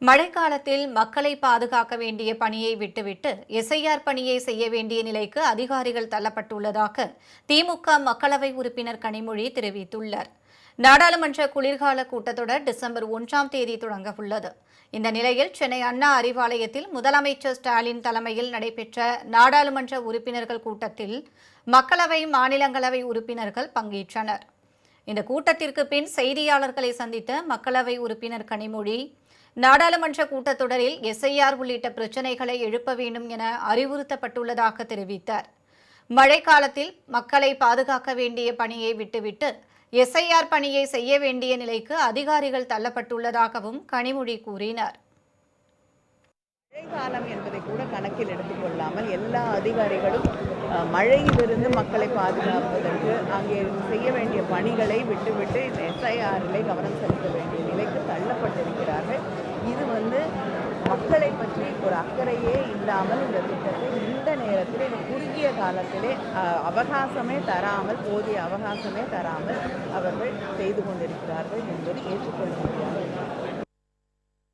மழைக்காலத்தில் மக்களை பாதுகாக்க வேண்டிய பணியை விட்டுவிட்டு எஸ்ஐஆர் பணியை செய்ய வேண்டிய நிலைக்கு அதிகாரிகள் தள்ளப்பட்டுள்ளதாக திமுக மக்களவை உறுப்பினர் கனிமொழி தெரிவித்துள்ளார். நாடாளுமன்ற குளிர்கால கூட்டத்தொடர் டிசம்பர் 1ஆம் தேதி தொடங்க உள்ளது. இந்த நிலையில் சென்னை அண்ணா அறிவாலயத்தில் முதலமைச்சர் ஸ்டாலின் தலைமையில் நடைபெற்ற நாடாளுமன்ற உறுப்பினர்கள் கூட்டத்தில் மக்களவை, மாநிலங்களவை உறுப்பினர்கள் பங்கேற்றனர். இந்த கூட்டத்திற்கு பின் செய்தியாளர்களை சந்தித்த மக்களவை உறுப்பினர் கனிமொழி, நாடாளுமன்ற கூட்டத்தொடரில் எஸ்ஐஆர் உள்ளிட்ட பிரச்சினைகளை எழுப்ப வேண்டும் என அறிவுறுத்தப்பட்டுள்ளதாக தெரிவித்தார். மழைக்காலத்தில் மக்களை பாதுகாக்க வேண்டிய பணியை விட்டுவிட்டு எஸ்ஐஆர் பணியை செய்ய வேண்டிய நிலைக்கு அதிகாரிகள் தள்ளப்பட்டுள்ளதாகவும் கனிமொழி கூறினார். மழைக்காலம் என்பதை கூட கணக்கில் எடுத்துக்கொள்ளாமல் எல்லா அதிகாரிகளும் மழையிலிருந்து மக்களை பாதுகாப்பதற்கு அங்கே செய்ய வேண்டிய பணிகளை விட்டுவிட்டு எஸ்ஐஆரிலே கவனம் செலுத்த வேண்டிய நிலைக்கு தள்ளப்பட்டிருக்கிறார்கள். இது மக்களை பற்றி ஒரு அக்கறையே இல்லாமல் இந்த திட்டத்தை இந்த நேரத்தில் இந்த குறுகிய காலத்திலே போதிய அவகாசமே தராமல் அவர்கள் செய்து கொண்டிருக்கிறார்கள் என்பது ஏற்றுக்கொள்ள முடியாது.